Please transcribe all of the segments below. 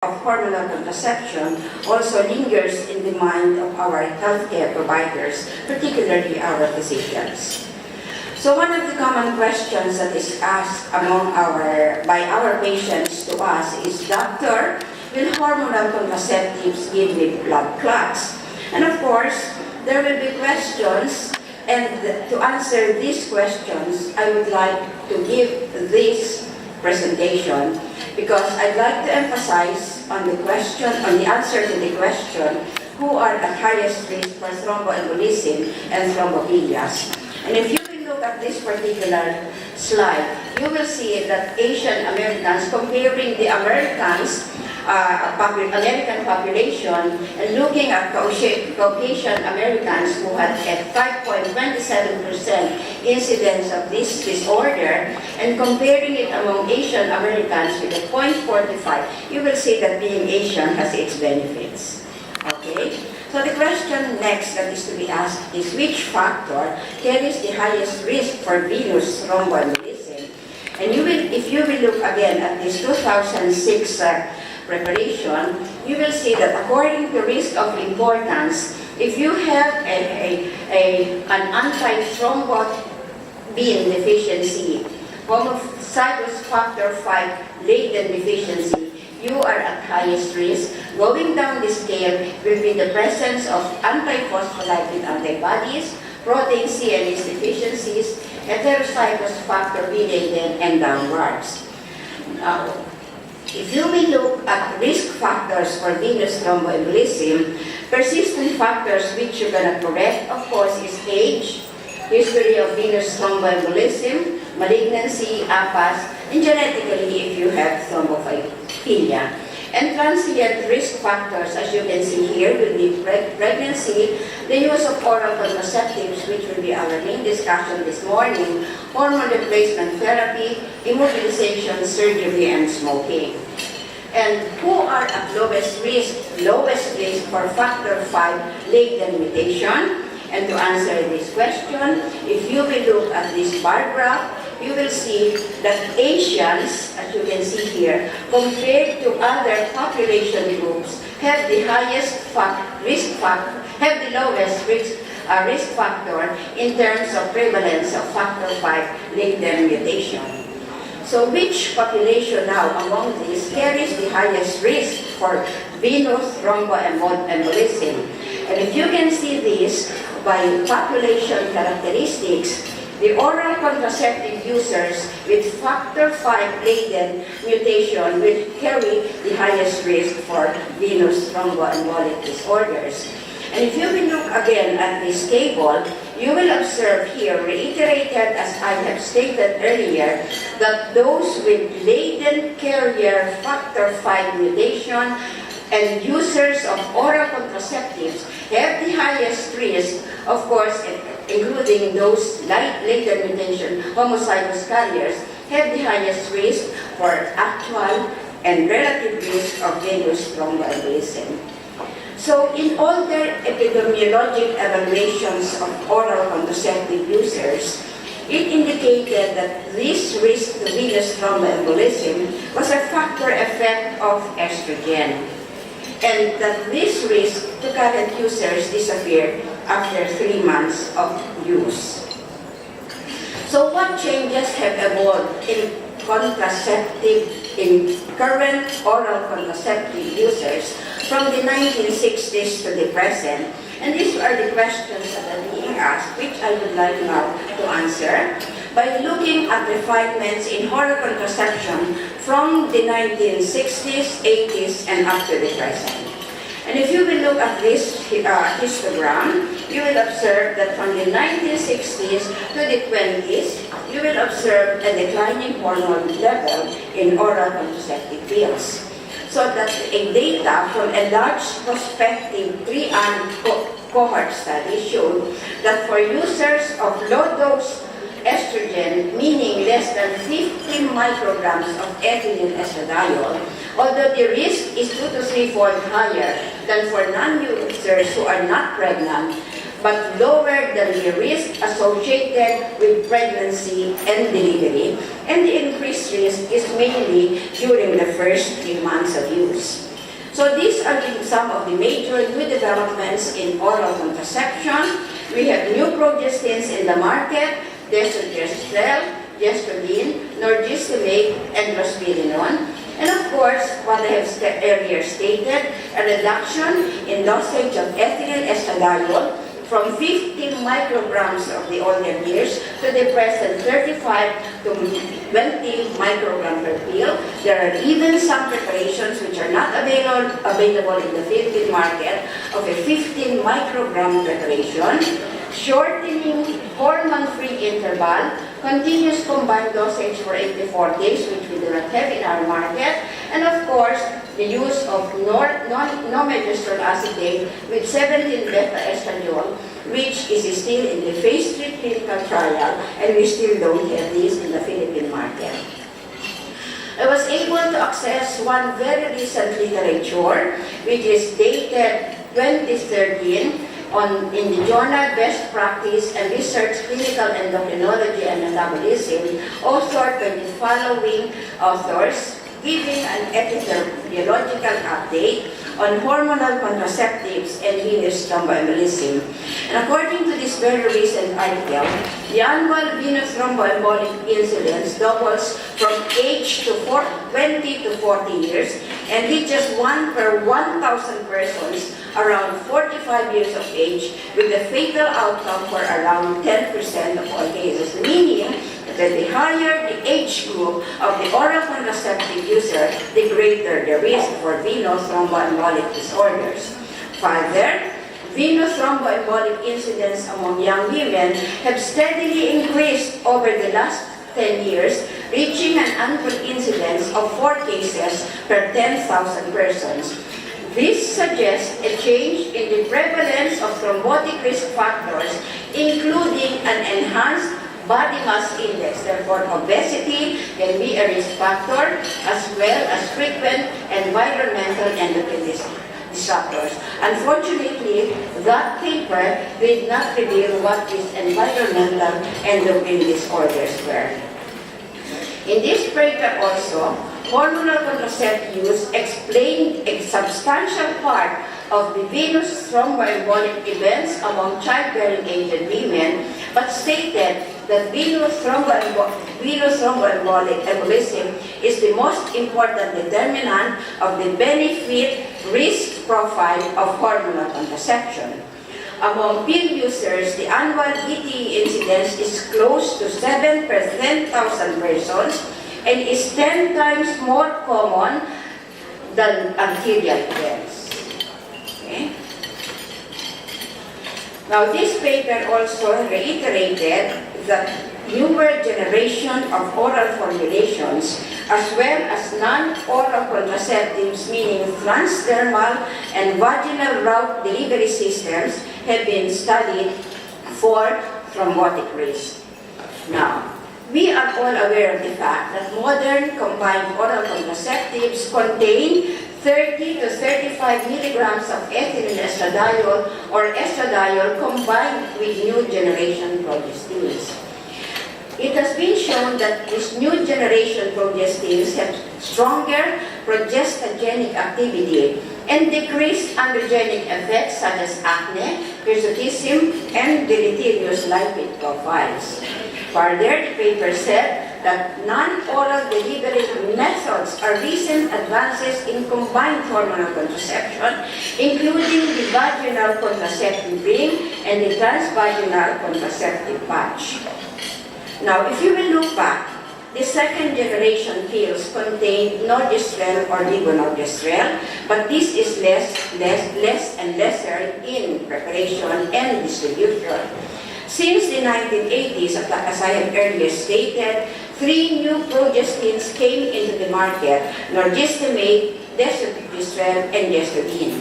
of hormonal contraception also lingers in the mind of our healthcare providers, particularly our physicians. So one of the common questions that is asked by our patients to us is, Doctor, will hormonal contraceptives give me blood clots? And of course, there will be questions, and to answer these questions, I would like to give this presentation because I'd like to emphasize on the answer to the question, who are at highest risk for thromboembolism and thrombophilia. And if you will look at this particular slide, you will see that Asian Americans, comparing the American population and looking at Caucasian Americans who had a 5.27% incidence of this disorder, and comparing it among Asian Americans with a 0.45, you will see that being Asian has its benefits. Okay? So the question next that is to be asked is, which factor carries the highest risk for venous thromboembolism? And if you will look again at this 2006 preparation, you will see that according to risk of importance, if you have an antithrombophin deficiency, homozygous factor V latent deficiency, you are at highest risk. Going down the scale will be the presence of antiphospholipid antibodies, protein C and its deficiencies, heterozygous factor V latent, and downwards. Now, if you will look at risk factors for venous thromboembolism, persistent factors which you're going to correct, of course, is age, history of venous thromboembolism, malignancy, APAS, and genetically if you have thrombophilia. And transient risk factors, as you can see here, will be pregnancy, the use of oral contraceptives, which will be our main discussion this morning, hormone replacement therapy, immobilization, surgery, and smoking. And who are at lowest risk for factor V latent mutation? And to answer this question, if you will look at this bar graph, you will see that Asians, as you can see here, compared to other population groups, have the lowest risk factor in terms of prevalence of factor V latent mutation. So which population now among these carries the highest risk for venous thromboembolism? And if you can see this by population characteristics, the oral contraceptive users with factor V latent mutation will carry the highest risk for venous thromboembolic disorders. And if you will look again at this table, you will observe here, reiterated as I have stated earlier, that those with latent carrier factor V mutation and users of oral contraceptives have the highest risk, of course, including those latent mutation homozygous carriers, have the highest risk for actual and relative risk of venous thromboembolism. So in all their epidemiologic evaluations of oral contraceptive users, it indicated that this risk to venous thromboembolism was a factor effect of estrogen, and that this risk to current users disappeared after 3 months of use. So what changes have evolved in current oral contraceptive users from the 1960s to the present? And these are the questions that are being asked, which I would like now to answer by looking at refinements in oral contraception from the 1960s, 80s, and up to the present. And if you will look at this histogram, you will observe that from the 1960s to the 20s, you will observe a declining hormone level in oral contraceptive pills. So that a data from a large prospective 3-arm cohort study showed that for users of low-dose estrogen, meaning less than 50 micrograms of ethylene estradiol, although the risk is 2 to 3-fold higher than for non-users who are not pregnant, but lower than the risk associated with pregnancy and delivery, and the increased risk is mainly during the first 3 months of use. So these are some of the major new developments in oral contraception. We have new progestins in the market, desogestrel, gestodin, norgestimate, and drospirenone. And of course, what I have earlier stated, a reduction in dosage of ethylene estradiol from 15 micrograms of the older years to the present 35 to 20 microgram per pill. There are even some preparations which are not available in the Philippine market of a 15 microgram preparation. Shortening hormone-free interval, continuous combined dosage for 84 days, which we do not have in our market, and of course, the use of normegestrol acetate with 17-beta-estradiol, which is still in the phase 3 clinical trial, and we still don't have this in the Philippine market. I was able to access one very recent literature, which is dated 2013, in the journal Best Practice and Research Clinical Endocrinology and Metabolism, authored by the following authors, giving an epidemiological update on hormonal contraceptives and venous thromboembolism. And according to this very recent article, the annual venous thromboembolic incidence doubles from age to 20 to 40 years and reaches 1 per 1,000 persons around 45 years of age, with a fatal outcome for around 10% of all cases, meaning that the higher the age group of the oral contraceptive user, the greater the risk for venous thromboembolic disorders. Further, venous thromboembolic incidence among young women have steadily increased over the last 10 years, reaching an annual incidence of 4 cases per 10,000 persons. This suggests a change in the prevalence of thrombotic risk factors, including an enhanced body mass index. Therefore, obesity can be a risk factor, as well as frequent environmental endocrine disruptors. Unfortunately, that paper did not reveal what these environmental endocrine disorders were. In this paper also, hormonal contraceptive use explained a substantial part of the venous thromboembolic events among childbearing-aged women, but stated that venous thromboembolic embolism is the most important determinant of the benefit-risk profile of hormonal contraception. Among pill users, the annual VTE incidence is close to 7 per 10,000 persons, and is 10 times more common than arterial events. Okay? Now, this paper also reiterated that newer generation of oral formulations, as well as non-oral contraceptives, meaning transdermal and vaginal route delivery systems, have been studied for thrombotic risk. Now, we are all aware of the fact that modern combined oral contraceptives contain 30 to 35 milligrams of ethylene estradiol or estradiol combined with new generation progestins. It has been shown that these new generation progestins have stronger progestogenic activity and decreased androgenic effects such as acne, hirsutism, and deleterious lipid profiles. Further, the paper said that non-oral delivery methods are recent advances in combined hormonal contraception, including the vaginal contraceptive ring and the transvaginal contraceptive patch. Now, if you will look back, the second generation pills contain norgestrel or levonorgestrel, but this is less and lesser in preparation and distribution. Since the 1980s, as I have earlier stated, 3 new progestins came into the market: norgestimate, desogestrel, and gestodin.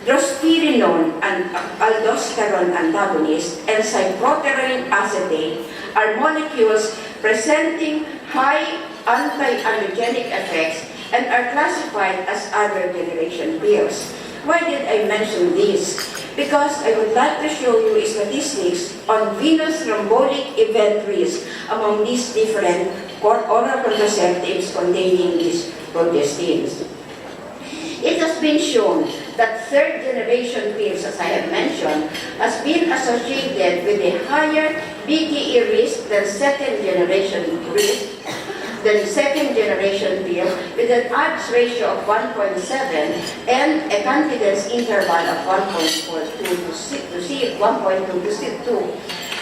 Drospirenone, an aldosterone antagonist, and cyproterone acetate are molecules presenting high anti-androgenic effects and are classified as other generation pills. Why did I mention this? Because I would like to show you statistics on venous thrombotic event risk among these different oral contraceptives containing these progestins. It has been shown that third-generation pills, as I have mentioned, has been associated with a higher BTE risk than second-generation pill, with an odds ratio of 1.7 and a confidence interval of 1.42 to 2.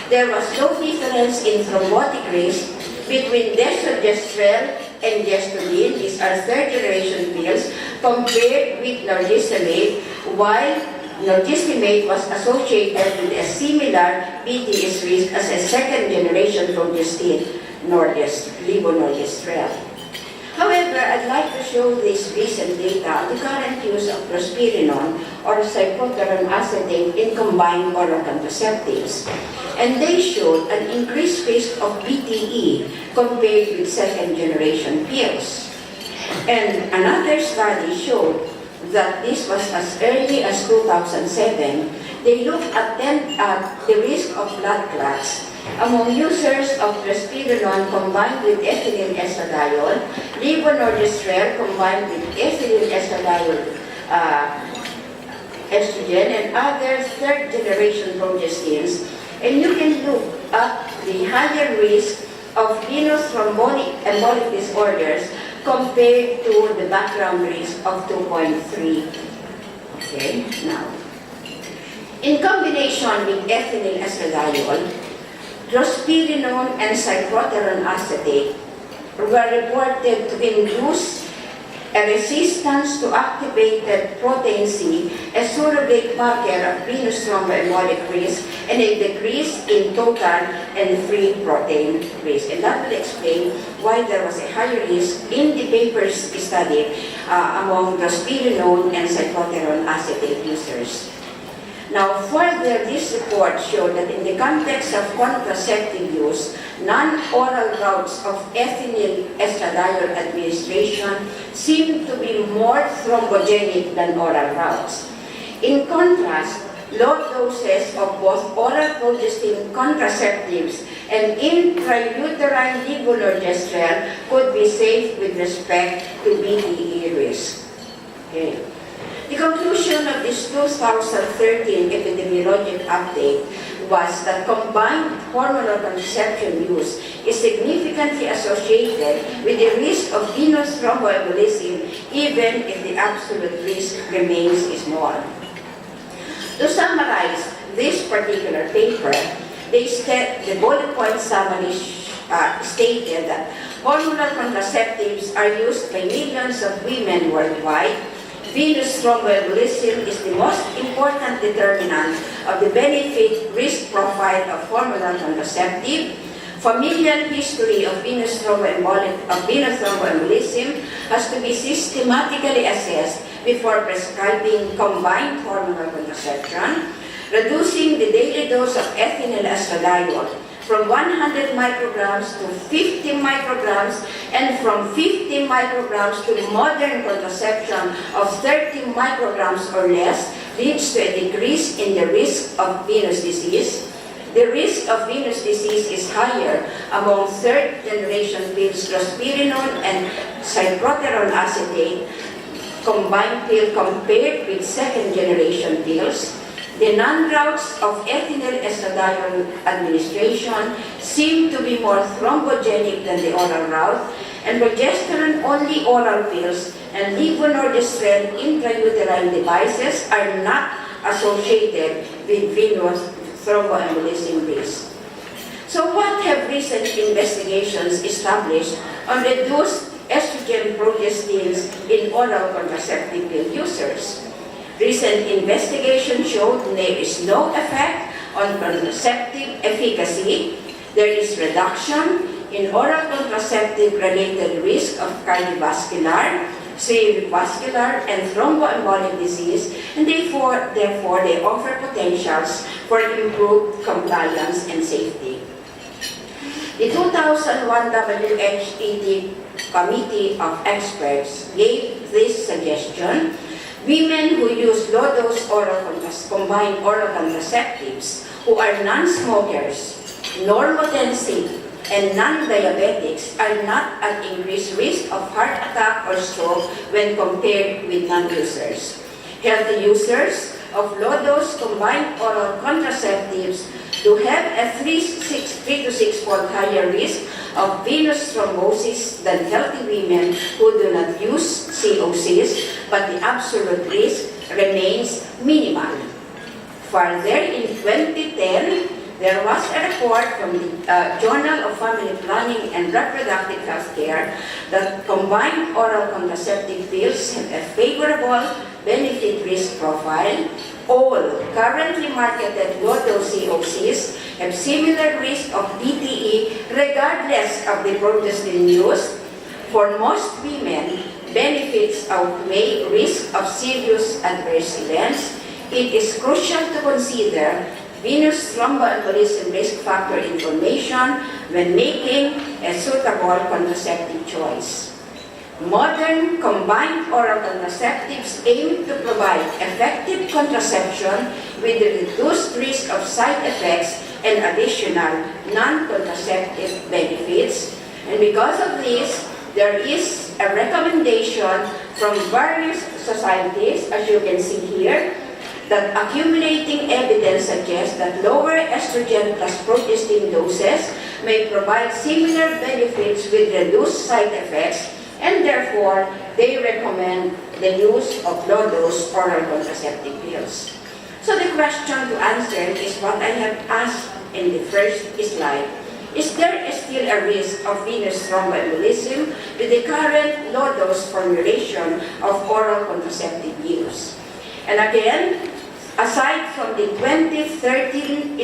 There was no difference in thrombotic risk between desogestrel and Gestodin, these are third-generation pills, compared with norgestimate, while norgestimate was associated with a similar BTS risk as a second-generation progestin, levonorgestrel. However, I'd like to show this recent data on the current use of drospirenone or cyproterone acetate in combined oral contraceptives. And they showed an increased risk of BTE compared with second-generation pills. And another study showed that this was as early as 2007. They looked at the risk of blood clots among users of drospirenone combined with ethynyl estradiol, levonorgestrel combined with ethynyl estradiol estrogen, and other third-generation progestins. And you can look at the higher risk of venous thromboembolic disorders compared to the background risk of 2.3. Okay, now, in combination with ethynyl estradiol, drospirenone and cyproterone acetate were reported to induce a resistance to activated protein C, a surrogate marker of venous thromboembolic risk, and a decrease in total and free protein risk. And that will explain why there was a higher risk in the papers studied among drospirenone and cyproterone acetate users. Now, further, this report showed that in the context of contraceptive use, non-oral routes of ethynyl estradiol administration seem to be more thrombogenic than oral routes. In contrast, low doses of both oral progestin contraceptives and intrauterine levonorgestrel could be safe with respect to BTE risk. Okay. The conclusion of this 2013 epidemiologic update was that combined hormonal contraception use is significantly associated with the risk of venous thromboembolism, even if the absolute risk remains small. To summarize this particular paper, the bullet point summary stated that hormonal contraceptives are used by millions of women worldwide. Venous thromboembolism is the most important determinant of the benefit-risk profile of hormonal contraceptive. Familial history of venous thromboembolism has to be systematically assessed before prescribing combined hormonal contraception. Reducing the daily dose of ethynyl estradiol from 100 micrograms to 50 micrograms, and from 50 micrograms to modern contraception of 30 micrograms or less leads to a decrease in the risk of venous disease. The risk of venous disease is higher among third-generation pills, drospirenone and cyproterone acetate combined pill compared with second-generation pills. The non-routes of ethynyl estradiol administration seem to be more thrombogenic than the oral route, and progesterone-only oral pills and levonorgestrel intrauterine devices are not associated with venous thromboembolism risk. So what have recent investigations established on reduced estrogen progestins in oral contraceptive pill users? Recent investigation showed there is no effect on contraceptive efficacy. There is reduction in oral contraceptive-related risk of cardiovascular, cerebrovascular, and thromboembolic disease, and therefore they offer potentials for improved compliance and safety. The 2001 WHED Committee of Experts gave this suggestion: women who use low-dose combined oral contraceptives who are non-smokers, normotensive, and non-diabetics are not at increased risk of heart attack or stroke when compared with non-users. Healthy users of low-dose combined oral contraceptives do have a 3 to 6-fold higher risk of venous thrombosis than healthy women who do not use COCs, but the absolute risk remains minimal. Further, in 2010, there was a report from the Journal of Family Planning and Reproductive Health Care that combined oral contraceptive pills have a favorable benefit-risk profile. All currently marketed low-dose COCs have similar risk of DTE regardless of the progestin used. For most women, benefits outweigh risk of serious adverse events. It is crucial to consider venous thromboembolism risk factor information when making a suitable contraceptive choice. Modern combined oral contraceptives aim to provide effective contraception with reduced risk of side effects and additional non-contraceptive benefits. And because of this, there is a recommendation from various societies, as you can see here, that accumulating evidence suggests that lower estrogen plus progestin doses may provide similar benefits with reduced side effects, and therefore they recommend the use of low-dose oral contraceptive pills. So the question to answer is what I have asked in the first slide. Is there still a risk of venous thromboembolism with the current low-dose formulation of oral contraceptive use? And again, aside from the 2013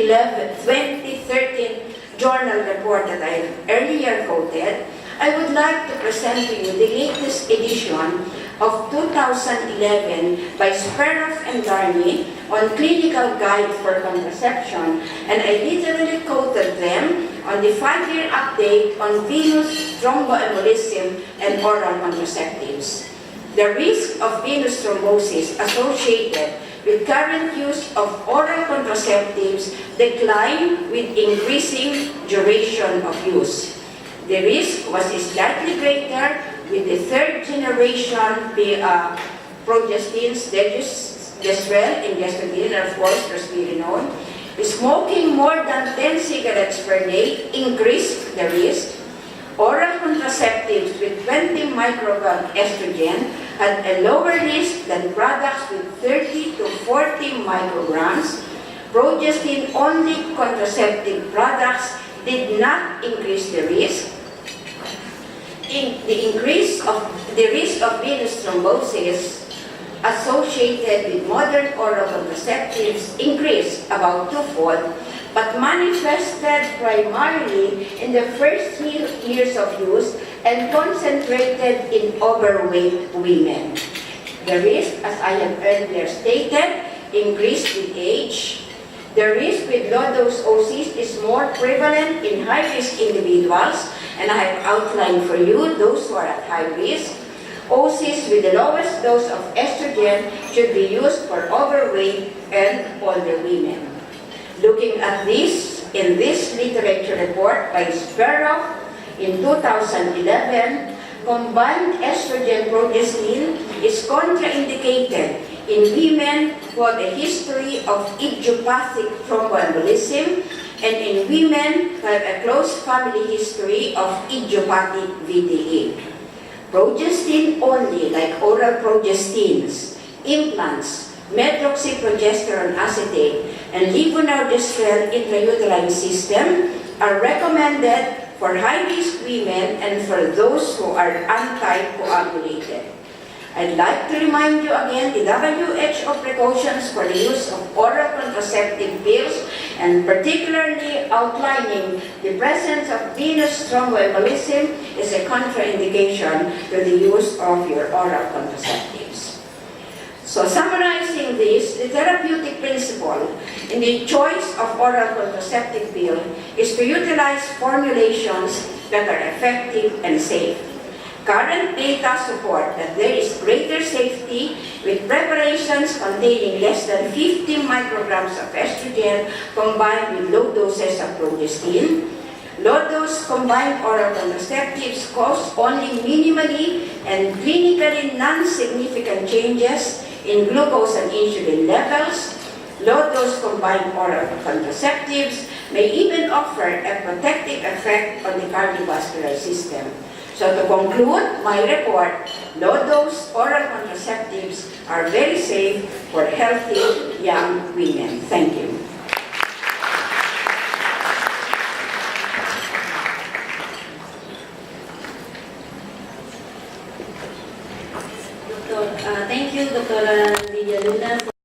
journal report that I earlier quoted, I would like to present to you the latest edition of 2011 by Speroff and Darney on Clinical Guide for Contraception, and I literally quoted them on the 5-year update on venous thromboembolism and oral contraceptives. The risk of venous thrombosis associated with current use of oral contraceptives decline with increasing duration of use. The risk was slightly greater with the third generation progestins, degestrel and gestodin, and of course risperidone. Smoking more than 10 cigarettes per day increased the risk. Oral contraceptives with 20 microgram estrogen had a lower risk than products with 30 to 40 micrograms. Progestin-only contraceptive products did not increase the risk. The risk of venous thrombosis associated with modern oral contraceptives increased about 2-fold, but manifested primarily in the first years of use and concentrated in overweight women. The risk, as I have earlier stated, increased with age. The risk with low-dose OCs is more prevalent in high-risk individuals, and I have outlined for you those who are at high risk. OCs with the lowest dose of estrogen should be used for overweight and older women. Looking at this, in this literature report by Speroff in 2011, combined estrogen-progestin is contraindicated in women who have a history of idiopathic thromboembolism and in women who have a close family history of idiopathic VTE. Progestin only, like oral progestins, implants, medroxyprogesterone acetate, and levonorgestrel intrauterine system are recommended for high-risk women and for those who are anticoagulated. I'd like to remind you again the WHO precautions for the use of oral contraceptive pills, and particularly outlining the presence of venous thromboembolism is a contraindication to the use of your oral contraceptives. So summarizing this, the therapeutic principle in the choice of oral contraceptive pill is to utilize formulations that are effective and safe. Current data support that there is greater safety with preparations containing less than 50 micrograms of estrogen combined with low doses of progestin. Low-dose combined oral contraceptives cause only minimally and clinically non-significant changes in glucose and insulin levels. Low-dose combined oral contraceptives may even offer a protective effect on the cardiovascular system. So to conclude my report, low-dose oral contraceptives are very safe for healthy young women. Thank you. Thank you, Dr. Lydia Luna,